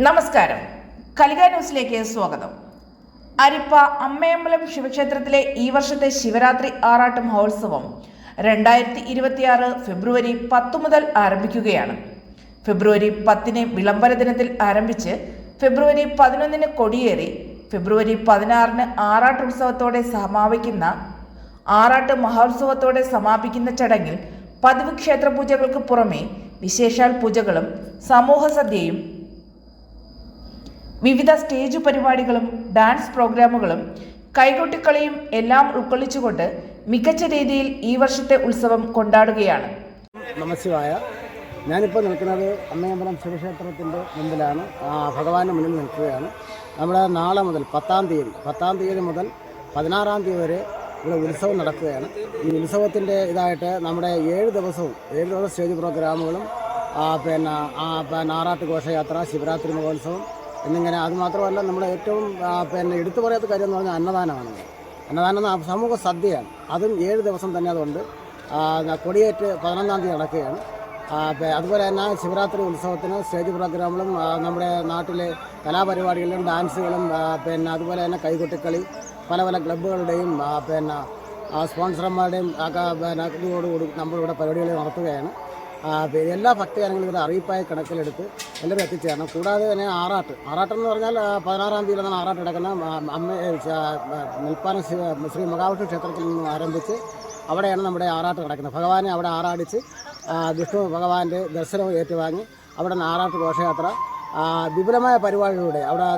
നമസ്കാരം. കലിക ന്യൂസിലേക്ക് സ്വാഗതം. അരിപ്പ അമ്മയമ്പലം ശിവക്ഷേത്രത്തിലെ ഈ വർഷത്തെ ശിവരാത്രി ആറാട്ട് മഹോത്സവം 2026 ഫെബ്രുവരി 10 മുതൽ ആരംഭിക്കുകയാണ്. ഫെബ്രുവരി 10 വിളംബര ദിനത്തിൽ ആരംഭിച്ച് ഫെബ്രുവരി 11 കൊടിയേറി ഫെബ്രുവരി 16 ആറാട്ടുത്സവത്തോടെ ആറാട്ട് മഹോത്സവത്തോടെ സമാപിക്കുന്ന ചടങ്ങിൽ പതിവ് ക്ഷേത്രപൂജകൾക്ക് പുറമെ വിശേഷാൽ പൂജകളും സമൂഹസദ്യയും വിവിധ സ്റ്റേജ് പരിപാടികളും ഡാൻസ് പ്രോഗ്രാമുകളും കൈകൊട്ടിക്കളിയും എല്ലാം ഉൾക്കൊള്ളിച്ചുകൊണ്ട് മികച്ച രീതിയിൽ ഈ വർഷത്തെ ഉത്സവം കൊണ്ടാടുകയാണ്. നമസ്കാര. ഞാനിപ്പോൾ നിൽക്കുന്നത് അമ്മയമ്പലം ശിവക്ഷേത്രത്തിൻ്റെ മുമ്പിലാണ്. ഭഗവാന്റെ മുന്നിൽ നിൽക്കുകയാണ്. നമ്മുടെ നാളെ മുതൽ 10-ാം തീയതി മുതൽ 16-ാം തീയതി വരെ ഇവിടെ ഉത്സവം നടക്കുകയാണ്. ഈ ഉത്സവത്തിൻ്റെ ഇതായിട്ട് നമ്മുടെ 7 ദിവസം സ്റ്റേജ് പ്രോഗ്രാമുകളും ആറാട്ട് ഘോഷയാത്ര, ശിവരാത്രി മഹോത്സവം എന്നിങ്ങനെ. അതുമാത്രമല്ല, നമ്മുടെ ഏറ്റവും എടുത്തു പറയാത്ത കാര്യം എന്ന് പറഞ്ഞാൽ അന്നദാനമാണ്. അന്നദാനം സമൂഹ സദ്യയാണ്. അതും 7 ദിവസം തന്നെ അതുണ്ട്. കൊടിയേറ്റ് 11-ാം തീയതി നടക്കുകയാണ്. അതുപോലെ തന്നെ ശിവരാത്രി ഉത്സവത്തിന് സ്റ്റേജ് പ്രോഗ്രാമുകളും നമ്മുടെ നാട്ടിലെ കലാപരിപാടികളിലും ഡാൻസുകളും അതുപോലെ തന്നെ കൈകൊട്ടിക്കളി പല ക്ലബ്ബുകളുടെയും സ്പോൺസർമാരുടെയും ഇതോടുകൂടി നമ്മളിവിടെ പരിപാടികൾ നടത്തുകയാണ്. എല്ലാ ഭക്തജനങ്ങളും ഇവിടെ അറിയിപ്പായി കണക്കിലെടുത്ത് എല്ലാവരും എത്തിച്ചേരണം. കൂടാതെ തന്നെ ആറാട്ടെന്ന് പറഞ്ഞാൽ 16-ാം തീയതിയിലാണ് ആറാട്ട് നടക്കുന്ന. നെൽപ്പാലം ശ്രീ മഹാവിഷ്ണു ക്ഷേത്രത്തിൽ നിന്നും ആരംഭിച്ച് അവിടെയാണ് നമ്മുടെ ആറാട്ട് നടക്കുന്നത്. ഭഗവാനെ അവിടെ ആറാടിച്ച് വിഷ്ണു ഭഗവാന്റെ ദർശനം ഏറ്റുവാങ്ങി അവിടെ നിന്ന് ആറാട്ട് ഘോഷയാത്ര വിപുലമായ പരിപാടികളിലൂടെ അവിടെ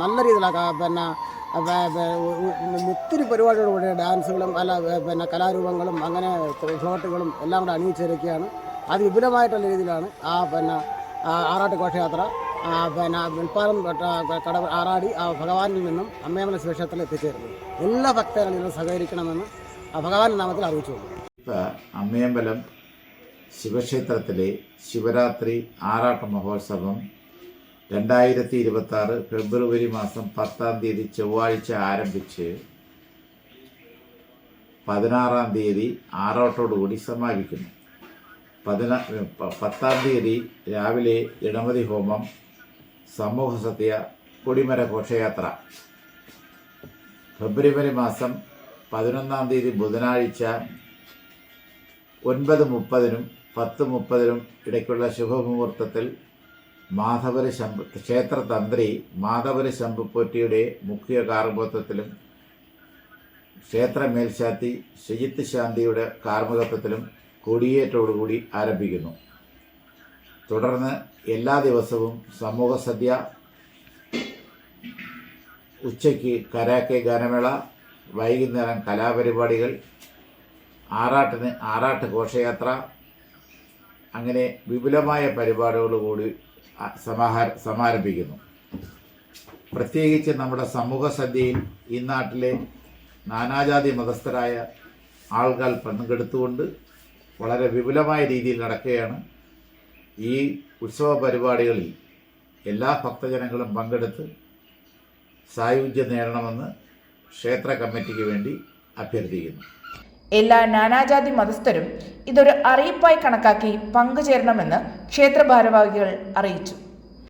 നല്ല രീതിയിലാണ് ഒത്തിരി പരിപാടികളിലൂടെ ഡാൻസുകളും കലാരൂപങ്ങളും അങ്ങനെ ഷോട്ടുകളും എല്ലാം കൂടെ അണിയിച്ചൊരുക്കുകയാണ്. അത് വിപുലമായിട്ടുള്ള രീതിയിലാണ് ആറാട്ട് ഘോഷയാത്ര നെൽപ്പാലം ആറാടി ഭഗവാനിൽ നിന്നും അമ്മയമ്പലം ശിവക്ഷേത്രത്തിൽ എത്തിച്ചേരുന്നത്. എല്ലാ ഭക്തരും സഹകരിക്കണമെന്ന് ഭഗവാന്റെ നാമത്തിൽ അറിയിച്ചുകൊള്ളു. അമ്മയമ്പലം ശിവക്ഷേത്രത്തിലെ ശിവരാത്രി ആറാട്ട് മഹോത്സവം 2026 ഫെബ്രുവരി മാസം 10-ാം തീയതി ചൊവ്വാഴ്ച ആരംഭിച്ച് 16-ാം തീയതി ആറാട്ടോടുകൂടി സമാപിക്കുന്നു. 10-ാം തീയതി രാവിലെ ഗണപതി ഹോമം, സമൂഹസദ്യ, കൊടിമര ഘോഷയാത്ര. ഫെബ്രുവരി മാസം 11-ാം തീയതി ബുധനാഴ്ച 9:30-നും 10:30-നും ഇടയ്ക്കുള്ള ശുഭമുഹൂർത്തത്തിൽ ക്ഷേത്ര തന്ത്രി മാധവര ശംഭുപോറ്റിയുടെ മുഖ്യ കാർമ്മികത്വത്തിലും ക്ഷേത്ര മേൽശാന്തി ശുചിത്ത് ശാന്തിയുടെ കാർമ്മികത്വത്തിലും കൊടിയേറ്റോടുകൂടി ആരംഭിക്കുന്നു. തുടർന്ന് എല്ലാ ദിവസവും സമൂഹസദ്യ, ഉച്ചയ്ക്ക് കരാക്കെ ഗാനമേള, വൈകുന്നേരം കലാപരിപാടികൾ, ആറാട്ട് ഘോഷയാത്ര, അങ്ങനെ വിപുലമായ പരിപാടികളോടുകൂടി സമാരംഭിക്കുന്നു. പ്രത്യേകിച്ച് നമ്മുടെ സമൂഹസദ്യയിൽ ഈ നാട്ടിലെ നാനാജാതി മതസ്ഥരായ ആളുകൾ പങ്കെടുത്തുകൊണ്ട് വളരെ വിപുലമായ രീതിയിൽ നടക്കുകയാണ്. ഈ ഉത്സവ പരിപാടികളിൽ എല്ലാ ഭക്തജനങ്ങളും പങ്കെടുത്ത് സായുജ്യം നേടണമെന്ന് ക്ഷേത്ര കമ്മിറ്റിക്ക് വേണ്ടി അഭ്യർത്ഥിക്കുന്നു. എല്ലാ നാനാജാതി മതസ്ഥരും ഇതൊരു അറിയിപ്പായി കണക്കാക്കി പങ്കുചേരണമെന്ന് ക്ഷേത്ര ഭാരവാഹികൾ അറിയിച്ചു.